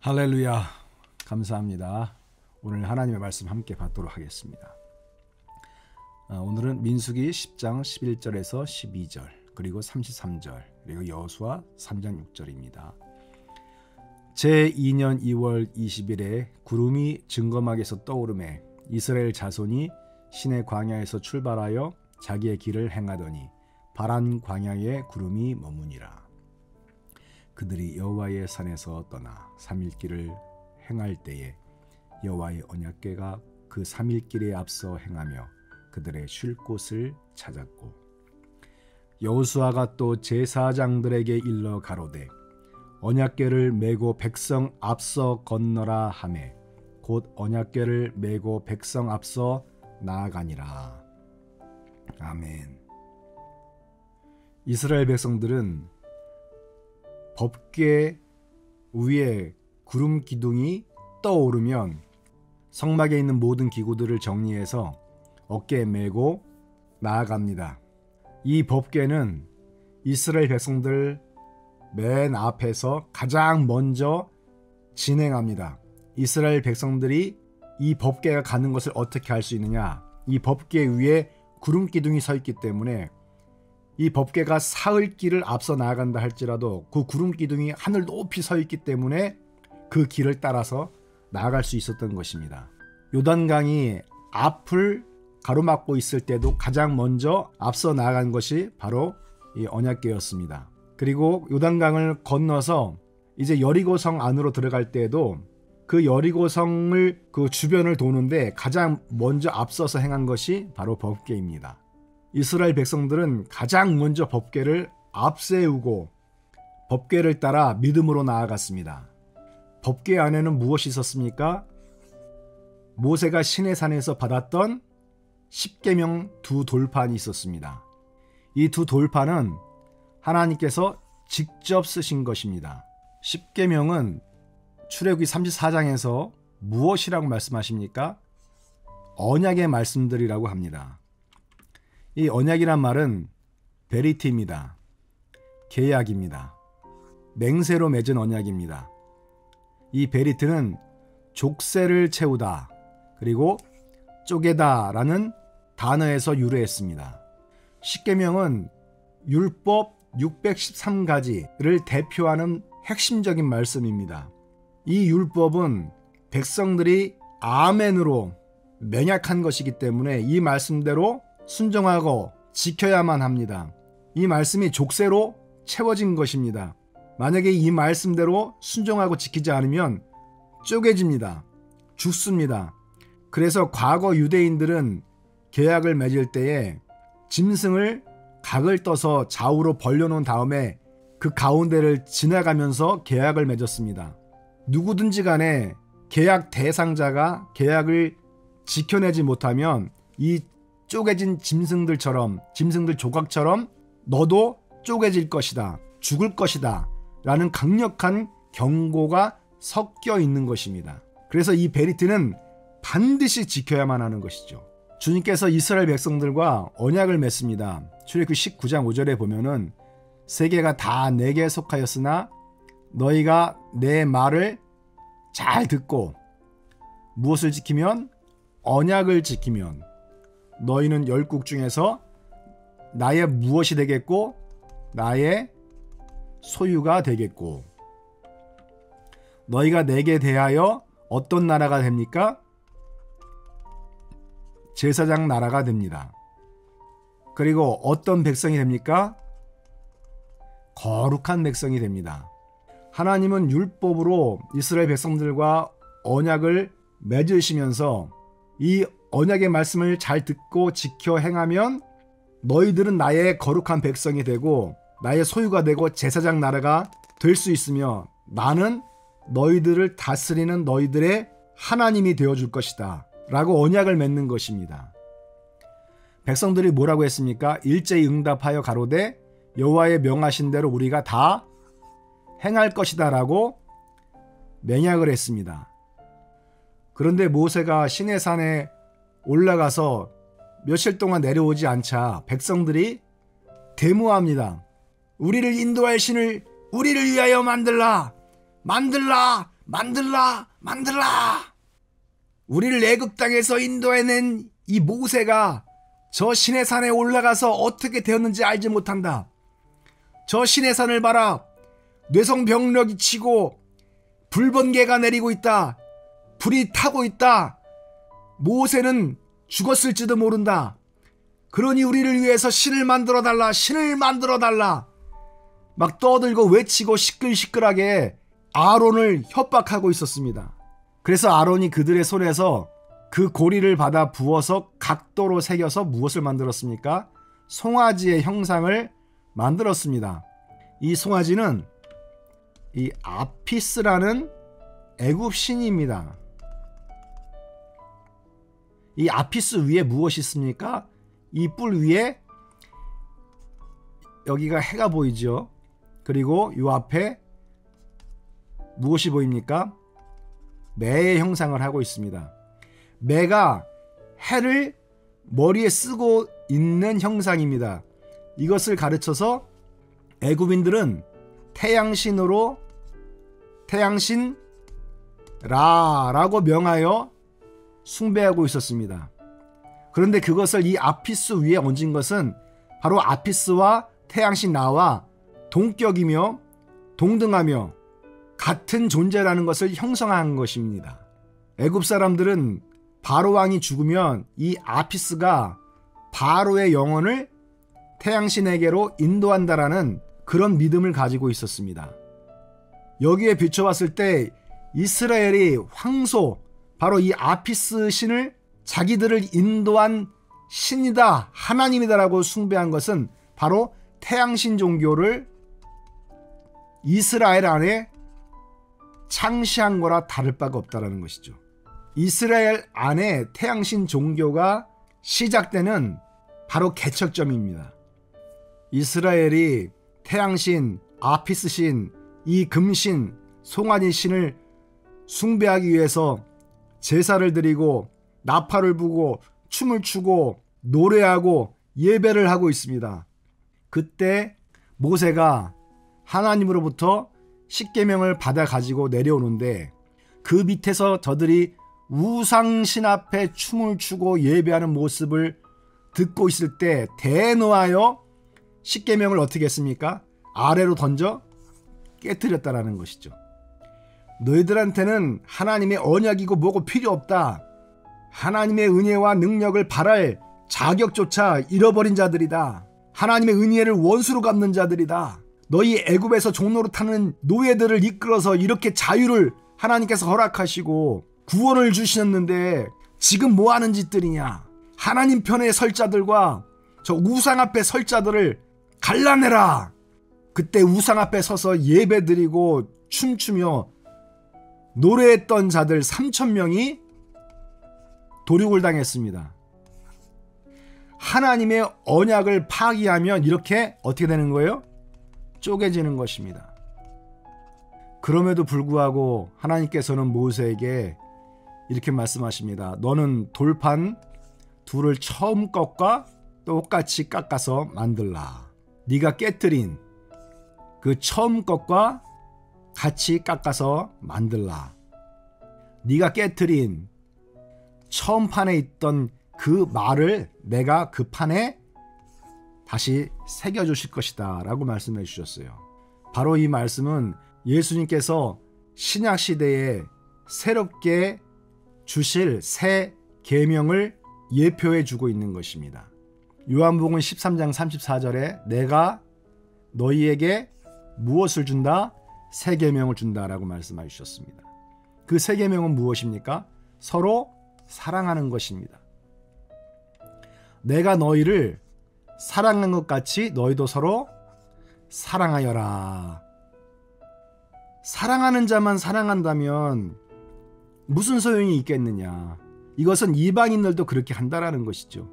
할렐루야, 감사합니다. 오늘 하나님의 말씀 함께 받도록 하겠습니다. 오늘은 민수기 10장 11절에서 12절 그리고 33절 그리고 여호수아 3장 6절입니다. 제2년 2월 20일에 구름이 증거막에서 떠오르매 이스라엘 자손이 시내 광야에서 출발하여 자기의 길을 행하더니 바란 광야에 구름이 머무니라. 그들이 여호와의 산에서 떠나 3일 길을 행할 때에 여호와의 언약궤가 그 3일 길에 앞서 행하며 그들의 쉴 곳을 찾았고, 여호수아가 또 제사장들에게 일러 가로되 언약궤를 메고 백성 앞서 건너라 하매 곧 언약궤를 메고 백성 앞서 나아가니라. 아멘. 이스라엘 백성들은 법궤 위에 구름 기둥이 떠오르면 성막에 있는 모든 기구들을 정리해서 어깨에 메고 나아갑니다. 이 법궤는 이스라엘 백성들 맨 앞에서 가장 먼저 진행합니다. 이스라엘 백성들이 이 법궤가 가는 것을 어떻게 할 수 있느냐? 이 법궤 위에 구름 기둥이 서 있기 때문에 이 법궤가 사흘 길을 앞서 나아간다 할지라도 그 구름 기둥이 하늘 높이 서 있기 때문에 그 길을 따라서 나아갈 수 있었던 것입니다. 요단강이 앞을 가로막고 있을 때도 가장 먼저 앞서 나아간 것이 바로 이 언약궤였습니다. 그리고 요단강을 건너서 이제 여리고성 안으로 들어갈 때에도 그 여리고성을 그 주변을 도는데 가장 먼저 앞서서 행한 것이 바로 법궤입니다. 이스라엘 백성들은 가장 먼저 법궤를 앞세우고 법궤를 따라 믿음으로 나아갔습니다. 법궤 안에는 무엇이 있었습니까? 모세가 시내산에서 받았던 십계명 두 돌판이 있었습니다. 이 두 돌판은 하나님께서 직접 쓰신 것입니다. 십계명은 출애굽기 34장에서 무엇이라고 말씀하십니까? 언약의 말씀들이라고 합니다. 이 언약이란 말은 베리티입니다. 계약입니다. 맹세로 맺은 언약입니다. 이 베리트는 족쇄를 채우다 그리고 쪼개다 라는 단어에서 유래했습니다. 십계명은 율법 613가지를 대표하는 핵심적인 말씀입니다. 이 율법은 백성들이 아멘으로 맹약한 것이기 때문에 이 말씀대로 순종하고 지켜야만 합니다. 이 말씀이 족쇄로 채워진 것입니다. 만약에 이 말씀대로 순종하고 지키지 않으면 쪼개집니다. 죽습니다. 그래서 과거 유대인들은 계약을 맺을 때에 짐승을 각을 떠서 좌우로 벌려놓은 다음에 그 가운데를 지나가면서 계약을 맺었습니다. 누구든지 간에 계약 대상자가 계약을 지켜내지 못하면 이 쪼개진 짐승들 조각처럼 너도 쪼개질 것이다, 죽을 것이다 라는 강력한 경고가 섞여 있는 것입니다. 그래서 이 베리트는 반드시 지켜야만 하는 것이죠. 주님께서 이스라엘 백성들과 언약을 맺습니다. 출애굽기 19장 5절에 보면은 세계가 다 내게 속하였으나 너희가 내 말을 잘 듣고 무엇을 지키면? 언약을 지키면 너희는 열국 중에서 나의 무엇이 되겠고 나의 소유가 되겠고, 너희가 내게 대하여 어떤 나라가 됩니까? 제사장 나라가 됩니다. 그리고 어떤 백성이 됩니까? 거룩한 백성이 됩니다. 하나님은 율법으로 이스라엘 백성들과 언약을 맺으시면서 이 언약의 말씀을 잘 듣고 지켜 행하면 너희들은 나의 거룩한 백성이 되고 나의 소유가 되고 제사장 나라가 될 수 있으며 나는 너희들을 다스리는 너희들의 하나님이 되어줄 것이다 라고 언약을 맺는 것입니다. 백성들이 뭐라고 했습니까? 일제히 응답하여 가로되 여호와의 명하신 대로 우리가 다 행할 것이다 라고 맹약을 했습니다. 그런데 모세가 시내산에 올라가서 며칠 동안 내려오지 않자 백성들이 데모합니다. 우리를 인도할 신을 우리를 위하여 만들라 만들라, 만들라. 우리를 애굽 땅에서 인도해낸 이 모세가 저 시내산에 올라가서 어떻게 되었는지 알지 못한다. 저 시내산을 봐라. 뇌성병력이 치고 불번개가 내리고 있다. 불이 타고 있다. 모세는 죽었을지도 모른다. 그러니 우리를 위해서 신을 만들어 달라. 신을 만들어 달라. 막 떠들고 외치고 시끌시끌하게 아론을 협박하고 있었습니다. 그래서 아론이 그들의 손에서 그 고리를 받아 부어서 각도로 새겨서 무엇을 만들었습니까? 송아지의 형상을 만들었습니다. 이 송아지는 이 아피스라는 애굽 신입니다. 이 아피스 위에 무엇이 있습니까? 이 뿔 위에 여기가 해가 보이죠. 그리고 이 앞에 무엇이 보입니까? 매의 형상을 하고 있습니다. 매가 해를 머리에 쓰고 있는 형상입니다. 이것을 가르쳐서 애굽인들은 태양신으로 태양신 라라고 명하여 숭배하고 있었습니다. 그런데 그것을 이 아피스 위에 얹은 것은 바로 아피스와 태양신 라와 동격이며 동등하며 같은 존재라는 것을 형성한 것입니다. 애굽 사람들은 바로 왕이 죽으면 이 아피스가 바로의 영혼을 태양신에게로 인도한다라는 그런 믿음을 가지고 있었습니다. 여기에 비춰봤을 때 이스라엘이 황소, 바로 이 아피스 신을 자기들을 인도한 신이다, 하나님이다라고 숭배한 것은 바로 태양신 종교를 이스라엘 안에 창시한 거라 다를 바가 없다라는 것이죠. 이스라엘 안에 태양신 종교가 시작되는 바로 개척점입니다. 이스라엘이 태양신, 아피스신, 이 금신, 송아지 신을 숭배하기 위해서 제사를 드리고 나팔을 부고 춤을 추고 노래하고 예배를 하고 있습니다. 그때 모세가 하나님으로부터 십계명을 받아 가지고 내려오는데 그 밑에서 저들이 우상신 앞에 춤을 추고 예배하는 모습을 듣고 있을 때 대노하여 십계명을 어떻게 했습니까? 아래로 던져 깨뜨렸다라는 것이죠. 너희들한테는 하나님의 언약이고 뭐고 필요 없다. 하나님의 은혜와 능력을 바랄 자격조차 잃어버린 자들이다. 하나님의 은혜를 원수로 갚는 자들이다. 너희 애굽에서 종로로 타는 노예들을 이끌어서 이렇게 자유를 하나님께서 허락하시고 구원을 주셨는데 지금 뭐 하는 짓들이냐. 하나님 편에 설 자들과 저 우상 앞에 설 자들을 갈라내라. 그때 우상 앞에 서서 예배드리고 춤추며 노래했던 자들 3,000명이 도륙을 당했습니다. 하나님의 언약을 파기하면 이렇게 어떻게 되는 거예요? 쪼개지는 것입니다. 그럼에도 불구하고 하나님께서는 모세에게 이렇게 말씀하십니다. 너는 돌판 둘을 처음 것과 똑같이 깎아서 만들라. 네가 깨뜨린 그 처음 것과 같이 깎아서 만들라. 네가 깨뜨린 처음 판에 있던 그 말을 내가 그 판에 다시 새겨주실 것이다 라고 말씀해 주셨어요. 바로 이 말씀은 예수님께서 신약시대에 새롭게 주실 새 계명을 예표해 주고 있는 것입니다. 요한복음 13장 34절에 내가 너희에게 무엇을 준다? 새 계명을 준다라고 말씀해 주셨습니다. 그 새 계명은 무엇입니까? 서로 사랑하는 것입니다. 내가 너희를 사랑한 것 같이 너희도 서로 사랑하여라. 사랑하는 자만 사랑한다면 무슨 소용이 있겠느냐. 이것은 이방인들도 그렇게 한다라는 것이죠.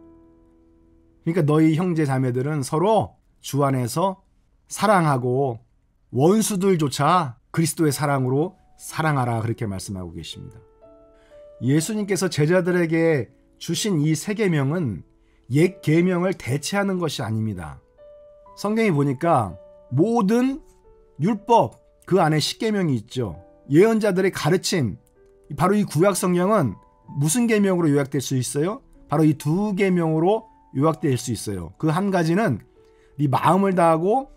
그러니까 너희 형제 자매들은 서로 주 안에서 사랑하고 원수들조차 그리스도의 사랑으로 사랑하라 그렇게 말씀하고 계십니다. 예수님께서 제자들에게 주신 이 새 계명은 옛 계명을 대체하는 것이 아닙니다. 성경에 보니까 모든 율법 그 안에 십계명이 있죠. 예언자들의 가르침, 바로 이 구약 성경은 무슨 계명으로 요약될 수 있어요? 바로 이 두 계명으로 요약될 수 있어요. 그 한 가지는 네 마음을 다하고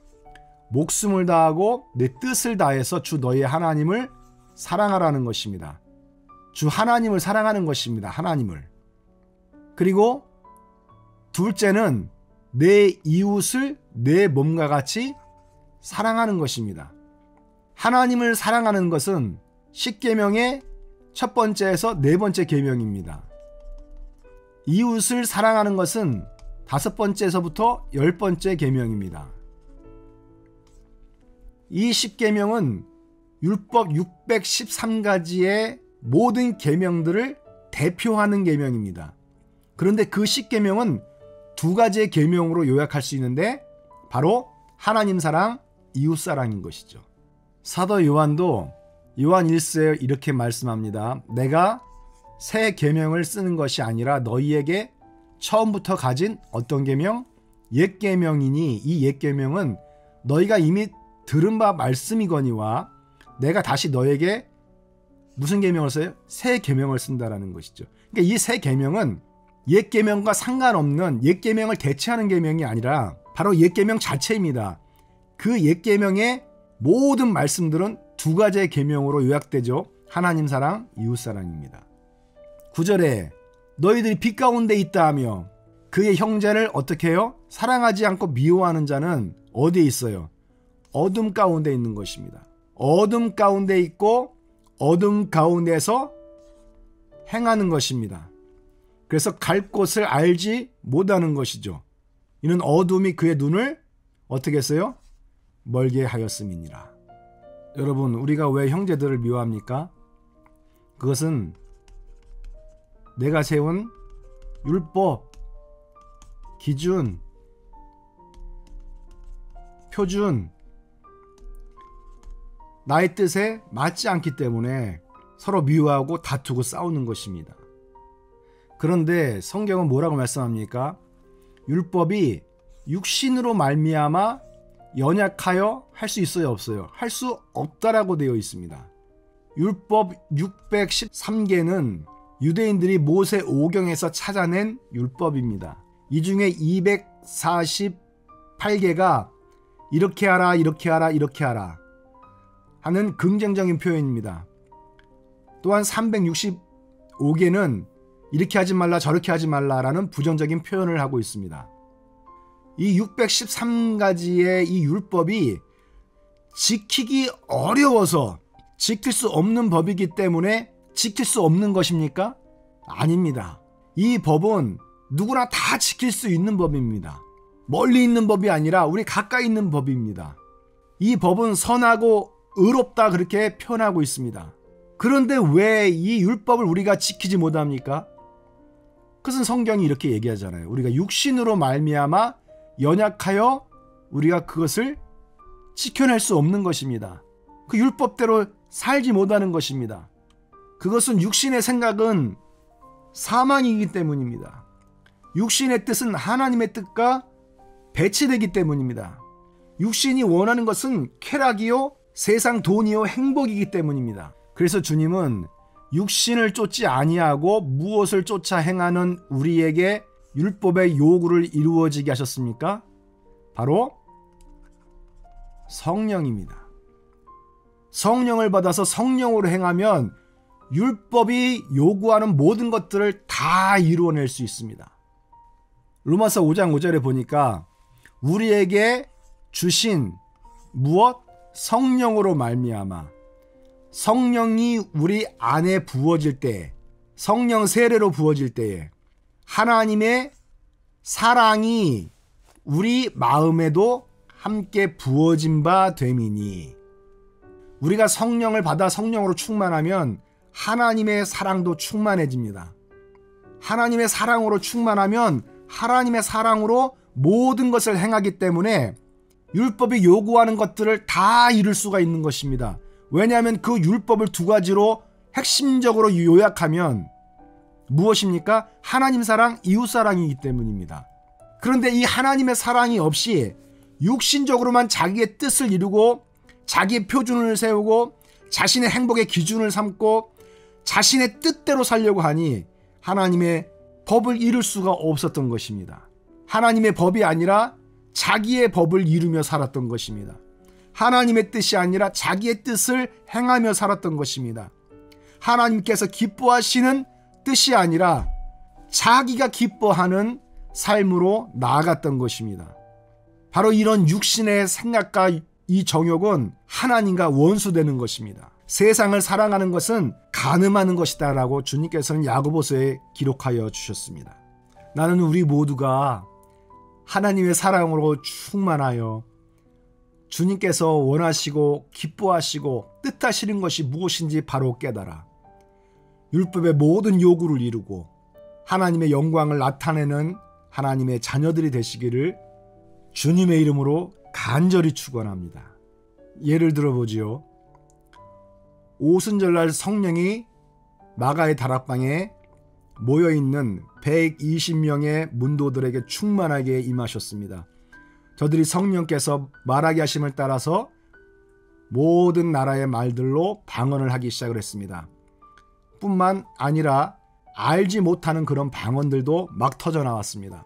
목숨을 다하고 내 뜻을 다해서 주 너의 하나님을 사랑하라는 것입니다. 주 하나님을 사랑하는 것입니다. 하나님을. 그리고 둘째는 내 이웃을 내 몸과 같이 사랑하는 것입니다. 하나님을 사랑하는 것은 10계명의 첫 번째에서 네 번째 계명입니다. 이웃을 사랑하는 것은 5번째에서부터 10번째 계명입니다. 이 10계명은 율법 613가지의 모든 계명들을 대표하는 계명입니다. 그런데 그 10계명은 두 가지의 계명으로 요약할 수 있는데 바로 하나님 사랑, 이웃 사랑인 것이죠. 사도 요한도 요한 1서에 이렇게 말씀합니다. 내가 새 계명을 쓰는 것이 아니라 너희에게 처음부터 가진 어떤 계명? 옛 계명이니 이 옛 계명은 너희가 이미 들은 바 말씀이거니와 내가 다시 너에게 무슨 계명을 써요? 새 계명을 쓴다라는 것이죠. 그러니까 이 새 계명은 옛 계명과 상관없는 옛 계명을 대체하는 계명이 아니라 바로 옛 계명 자체입니다. 그 옛 계명의 모든 말씀들은 두 가지의 계명으로 요약되죠. 하나님 사랑, 이웃 사랑입니다. 9절에 너희들이 빛 가운데 있다 하며 그의 형제를 어떻게 해요? 사랑하지 않고 미워하는 자는 어디에 있어요? 어둠 가운데 있는 것입니다. 어둠 가운데 있고 어둠 가운데서 행하는 것입니다. 그래서 갈 곳을 알지 못하는 것이죠. 이는 어둠이 그의 눈을 어떻게 했어요? 멀게 하였음이니라. 여러분, 우리가 왜 형제들을 미워합니까? 그것은 내가 세운 율법, 기준, 표준, 나의 뜻에 맞지 않기 때문에 서로 미워하고 다투고 싸우는 것입니다. 그런데 성경은 뭐라고 말씀합니까? 율법이 육신으로 말미암아 연약하여 할 수 있어요, 없어요? 할 수 없다라고 되어 있습니다. 율법 613개는 유대인들이 모세 오경에서 찾아낸 율법입니다. 이 중에 248개가 이렇게 하라, 이렇게 하라, 이렇게 하라 하는 긍정적인 표현입니다. 또한 365개는 이렇게 하지 말라, 저렇게 하지 말라라는 부정적인 표현을 하고 있습니다. 이 613가지의 이 율법이 지키기 어려워서 지킬 수 없는 법이기 때문에 지킬 수 없는 것입니까? 아닙니다. 이 법은 누구나 다 지킬 수 있는 법입니다. 멀리 있는 법이 아니라 우리 가까이 있는 법입니다. 이 법은 선하고 의롭다 그렇게 표현하고 있습니다. 그런데 왜 이 율법을 우리가 지키지 못합니까? 그것은 성경이 이렇게 얘기하잖아요. 우리가 육신으로 말미암아 연약하여 우리가 그것을 지켜낼 수 없는 것입니다. 그 율법대로 살지 못하는 것입니다. 그것은 육신의 생각은 사망이기 때문입니다. 육신의 뜻은 하나님의 뜻과 배치되기 때문입니다. 육신이 원하는 것은 쾌락이요, 세상 돈이요, 행복이기 때문입니다. 그래서 주님은 육신을 쫓지 아니하고 무엇을 쫓아 행하는 우리에게 율법의 요구를 이루어지게 하셨습니까? 바로 성령입니다. 성령을 받아서 성령으로 행하면 율법이 요구하는 모든 것들을 다 이루어낼 수 있습니다. 로마서 5장 5절에 보니까 우리에게 주신 무엇? 성령으로 말미암아 성령이 우리 안에 부어질 때, 성령 세례로 부어질 때에 하나님의 사랑이 우리 마음에도 함께 부어진 바 됨이니, 우리가 성령을 받아 성령으로 충만하면 하나님의 사랑도 충만해집니다. 하나님의 사랑으로 충만하면 하나님의 사랑으로 모든 것을 행하기 때문에 율법이 요구하는 것들을 다 이룰 수가 있는 것입니다. 왜냐하면 그 율법을 두 가지로 핵심적으로 요약하면 무엇입니까? 하나님 사랑, 이웃 사랑이기 때문입니다. 그런데 이 하나님의 사랑이 없이 육신적으로만 자기의 뜻을 이루고 자기의 표준을 세우고 자신의 행복의 기준을 삼고 자신의 뜻대로 살려고 하니 하나님의 법을 이룰 수가 없었던 것입니다. 하나님의 법이 아니라 자기의 법을 이루며 살았던 것입니다. 하나님의 뜻이 아니라 자기의 뜻을 행하며 살았던 것입니다. 하나님께서 기뻐하시는 뜻이 아니라 자기가 기뻐하는 삶으로 나아갔던 것입니다. 바로 이런 육신의 생각과 이 정욕은 하나님과 원수되는 것입니다. 세상을 사랑하는 것은 간음하는 것이다 라고 주님께서는 야고보서에 기록하여 주셨습니다. 나는 우리 모두가 하나님의 사랑으로 충만하여 주님께서 원하시고 기뻐하시고 뜻하시는 것이 무엇인지 바로 깨달아 율법의 모든 요구를 이루고 하나님의 영광을 나타내는 하나님의 자녀들이 되시기를 주님의 이름으로 간절히 축원합니다. 예를 들어보지요. 오순절날 성령이 마가의 다락방에 모여있는 120명의 문도들에게 충만하게 임하셨습니다. 저들이 성령께서 말하게 하심을 따라서 모든 나라의 말들로 방언을 하기 시작을 했습니다. 뿐만 아니라 알지 못하는 그런 방언들도 막 터져 나왔습니다.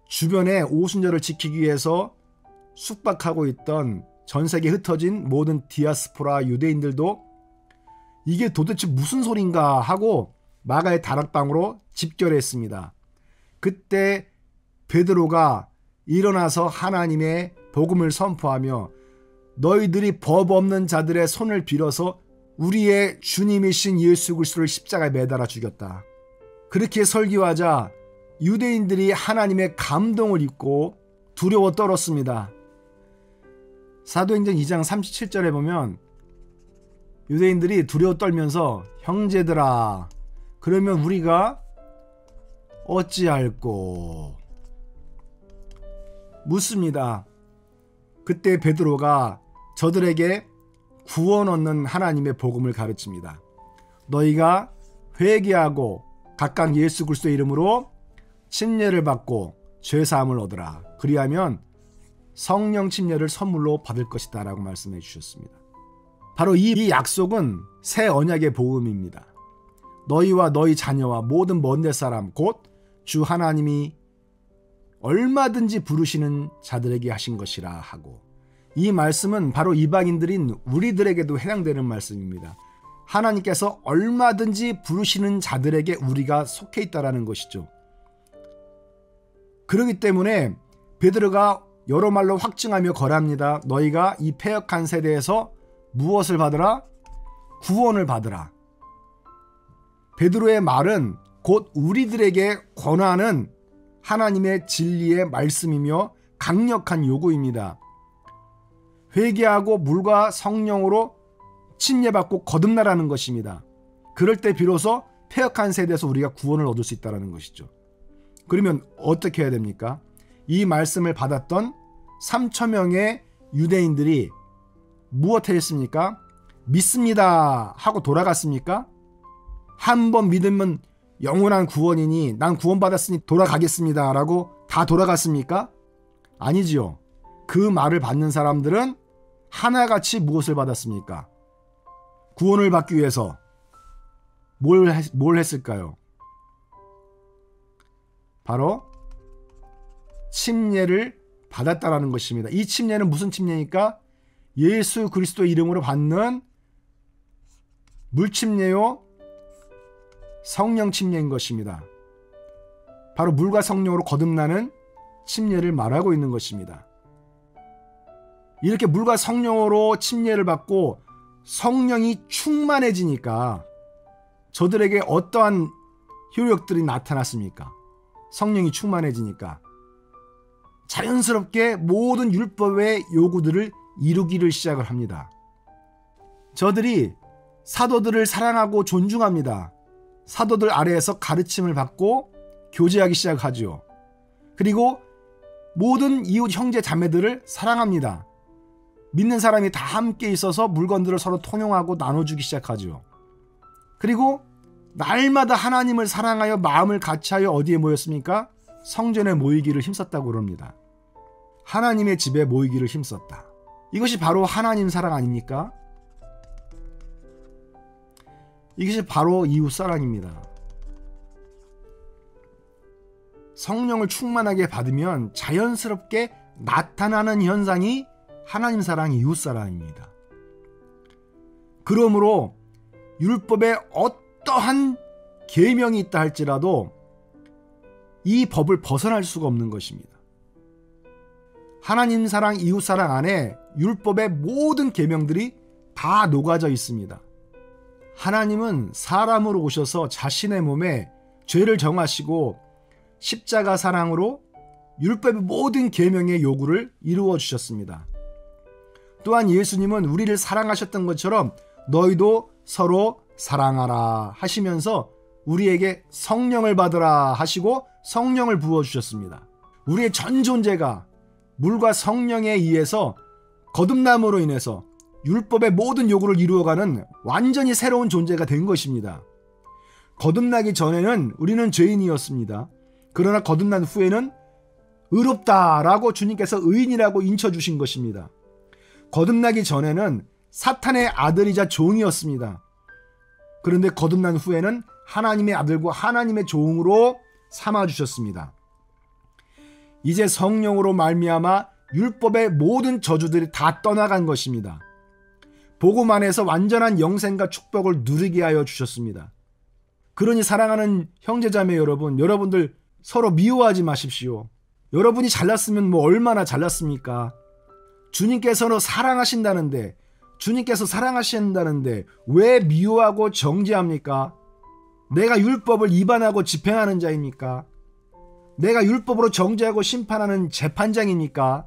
주변에 오순절을 지키기 위해서 숙박하고 있던 전 세계에 흩어진 모든 디아스포라 유대인들도 이게 도대체 무슨 소린가 하고 마가의 다락방으로 집결했습니다. 그때 베드로가 일어나서 하나님의 복음을 선포하며 너희들이 법 없는 자들의 손을 빌어서 우리의 주님이신 예수 그리스도를 십자가에 매달아 죽였다. 그렇게 설교하자 유대인들이 하나님의 감동을 입고 두려워 떨었습니다. 사도행전 2장 37절에 보면 유대인들이 두려워 떨면서 형제들아 그러면 우리가 어찌할꼬 묻습니다. 그때 베드로가 저들에게 구원 얻는 하나님의 복음을 가르칩니다. 너희가 회개하고 각각 예수 그리스도의 이름으로 침례를 받고 죄사함을 얻으라. 그리하면 성령 침례를 선물로 받을 것이다 라고 말씀해 주셨습니다. 바로 이 약속은 새 언약의 복음입니다. 너희와 너희 자녀와 모든 먼 데 사람 곧 주 하나님이 얼마든지 부르시는 자들에게 하신 것이라 하고 이 말씀은 바로 이방인들인 우리들에게도 해당되는 말씀입니다. 하나님께서 얼마든지 부르시는 자들에게 우리가 속해 있다라는 것이죠. 그렇기 때문에 베드로가 여러 말로 확증하며 거랍니다. 너희가 이 패역한 세대에서 무엇을 받으라? 구원을 받으라. 베드로의 말은 곧 우리들에게 권하는 하나님의 진리의 말씀이며 강력한 요구입니다. 회개하고 물과 성령으로 침례받고 거듭나라는 것입니다. 그럴 때 비로소 패역한 세대에서 우리가 구원을 얻을 수 있다는 것이죠. 그러면 어떻게 해야 됩니까? 이 말씀을 받았던 3,000명의 유대인들이 무엇을 했습니까? 믿습니다 하고 돌아갔습니까? 한 번 믿으면 영원한 구원이니 난 구원받았으니 돌아가겠습니다 라고 다 돌아갔습니까? 아니지요. 그 말을 받는 사람들은 하나같이 무엇을 받았습니까? 구원을 받기 위해서 뭘 했을까요? 바로 침례를 받았다라는 것입니다. 이 침례는 무슨 침례입니까? 예수 그리스도 이름으로 받는 물침례요 성령 침례인 것입니다. 바로 물과 성령으로 거듭나는 침례를 말하고 있는 것입니다. 이렇게 물과 성령으로 침례를 받고 성령이 충만해지니까 저들에게 어떠한 효력들이 나타났습니까? 성령이 충만해지니까 자연스럽게 모든 율법의 요구들을 이루기를 시작을 합니다. 저들이 사도들을 사랑하고 존중합니다. 사도들 아래에서 가르침을 받고 교제하기 시작하죠. 그리고 모든 이웃 형제 자매들을 사랑합니다. 믿는 사람이 다 함께 있어서 물건들을 서로 통용하고 나눠주기 시작하죠. 그리고 날마다 하나님을 사랑하여 마음을 같이하여 어디에 모였습니까? 성전에 모이기를 힘썼다고 그럽니다. 하나님의 집에 모이기를 힘썼다. 이것이 바로 하나님 사랑 아닙니까? 이것이 바로 이웃사랑입니다. 성령을 충만하게 받으면 자연스럽게 나타나는 현상이 하나님 사랑, 이웃사랑입니다. 그러므로 율법에 어떠한 계명이 있다 할지라도 이 법을 벗어날 수가 없는 것입니다. 하나님 사랑, 이웃사랑 안에 율법의 모든 계명들이 다 녹아져 있습니다. 하나님은 사람으로 오셔서 자신의 몸에 죄를 정하시고 십자가 사랑으로 율법의 모든 계명의 요구를 이루어 주셨습니다. 또한 예수님은 우리를 사랑하셨던 것처럼 너희도 서로 사랑하라 하시면서 우리에게 성령을 받으라 하시고 성령을 부어주셨습니다. 우리의 전 존재가 물과 성령에 의해서 거듭남으로 인해서 율법의 모든 요구를 이루어가는 완전히 새로운 존재가 된 것입니다. 거듭나기 전에는 우리는 죄인이었습니다. 그러나 거듭난 후에는 의롭다라고 주님께서 의인이라고 인쳐주신 것입니다. 거듭나기 전에는 사탄의 아들이자 종이었습니다. 그런데 거듭난 후에는 하나님의 아들과 하나님의 종으로 삼아주셨습니다. 이제 성령으로 말미암아 율법의 모든 저주들이 다 떠나간 것입니다. 복음 안에서 완전한 영생과 축복을 누리게 하여 주셨습니다. 그러니 사랑하는 형제자매 여러분, 여러분들 서로 미워하지 마십시오. 여러분이 잘났으면 뭐 얼마나 잘났습니까? 주님께서는 사랑하신다는데, 주님께서 사랑하신다는데 왜 미워하고 정죄합니까? 내가 율법을 위반하고 집행하는 자입니까? 내가 율법으로 정죄하고 심판하는 재판장입니까?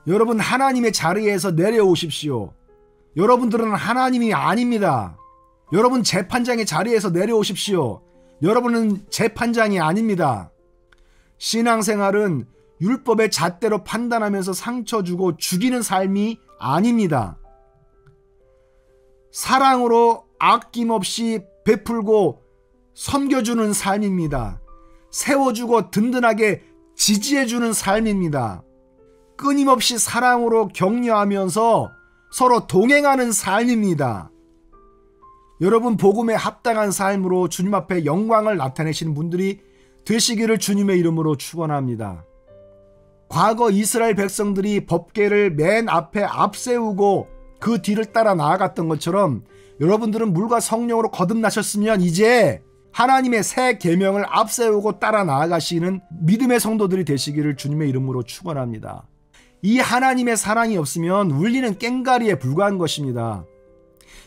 여러분, 하나님의 자리에서 내려오십시오. 여러분들은 하나님이 아닙니다. 여러분, 재판장의 자리에서 내려오십시오. 여러분은 재판장이 아닙니다. 신앙생활은 율법의 잣대로 판단하면서 상처 주고 죽이는 삶이 아닙니다. 사랑으로 아낌없이 베풀고 섬겨주는 삶입니다. 세워주고 든든하게 지지해주는 삶입니다. 끊임없이 사랑으로 격려하면서 서로 동행하는 삶입니다. 여러분, 복음에 합당한 삶으로 주님 앞에 영광을 나타내시는 분들이 되시기를 주님의 이름으로 축원합니다. 과거 이스라엘 백성들이 법궤를 맨 앞에 앞세우고 그 뒤를 따라 나아갔던 것처럼 여러분들은 물과 성령으로 거듭나셨으면 이제 하나님의 새 계명을 앞세우고 따라 나아가시는 믿음의 성도들이 되시기를 주님의 이름으로 축원합니다. 이 하나님의 사랑이 없으면 울리는 꽹과리에 불과한 것입니다.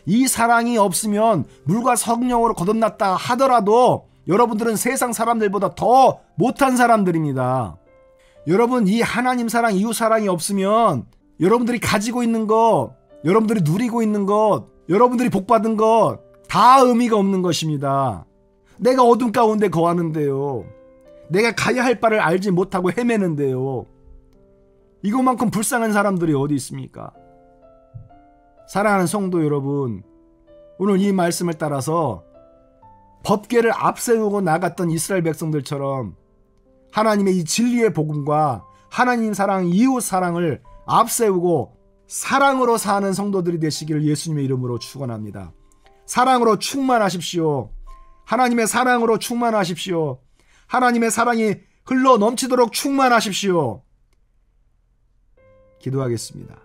이 사랑이 없으면 물과 성령으로 거듭났다 하더라도 여러분들은 세상 사람들보다 더 못한 사람들입니다. 여러분, 이 하나님 사랑, 이웃 사랑이 없으면 여러분들이 가지고 있는 것, 여러분들이 누리고 있는 것, 여러분들이 복받은 것 다 의미가 없는 것입니다. 내가 어둠 가운데 거하는데요. 내가 가야 할 바를 알지 못하고 헤매는데요. 이것만큼 불쌍한 사람들이 어디 있습니까? 사랑하는 성도 여러분, 오늘 이 말씀을 따라서 법궤를 앞세우고 나갔던 이스라엘 백성들처럼 하나님의 이 진리의 복음과 하나님 사랑, 이웃 사랑을 앞세우고 사랑으로 사는 성도들이 되시기를 예수님의 이름으로 축원합니다. 사랑으로 충만하십시오. 하나님의 사랑으로 충만하십시오. 하나님의 사랑이 흘러 넘치도록 충만하십시오. 기도하겠습니다.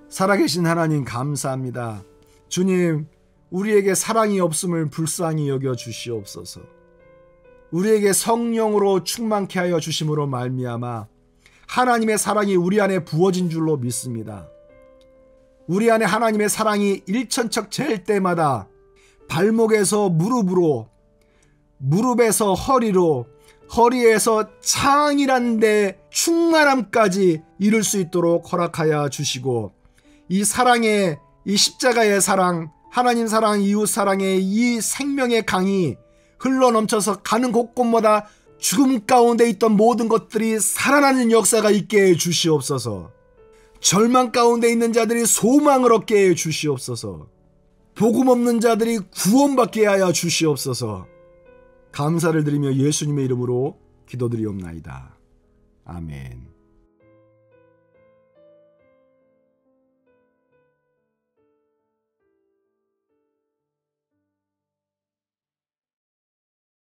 살아계신 하나님, 감사합니다. 주님, 우리에게 사랑이 없음을 불쌍히 여겨 주시옵소서. 우리에게 성령으로 충만케 하여 주심으로 말미암아 하나님의 사랑이 우리 안에 부어진 줄로 믿습니다. 우리 안에 하나님의 사랑이 일천척 잴 때마다 발목에서 무릎으로, 무릎에서 허리로, 허리에서 창이란 데 충만함까지 이룰 수 있도록 허락하여 주시고, 이 사랑의, 이 십자가의 사랑, 하나님 사랑, 이웃 사랑의 이 생명의 강이 흘러넘쳐서 가는 곳곳마다 죽음 가운데 있던 모든 것들이 살아나는 역사가 있게 해 주시옵소서. 절망 가운데 있는 자들이 소망을 얻게 해 주시옵소서. 복음 없는 자들이 구원받게 하여 주시옵소서. 감사를 드리며 예수님의 이름으로 기도드리옵나이다. 아멘.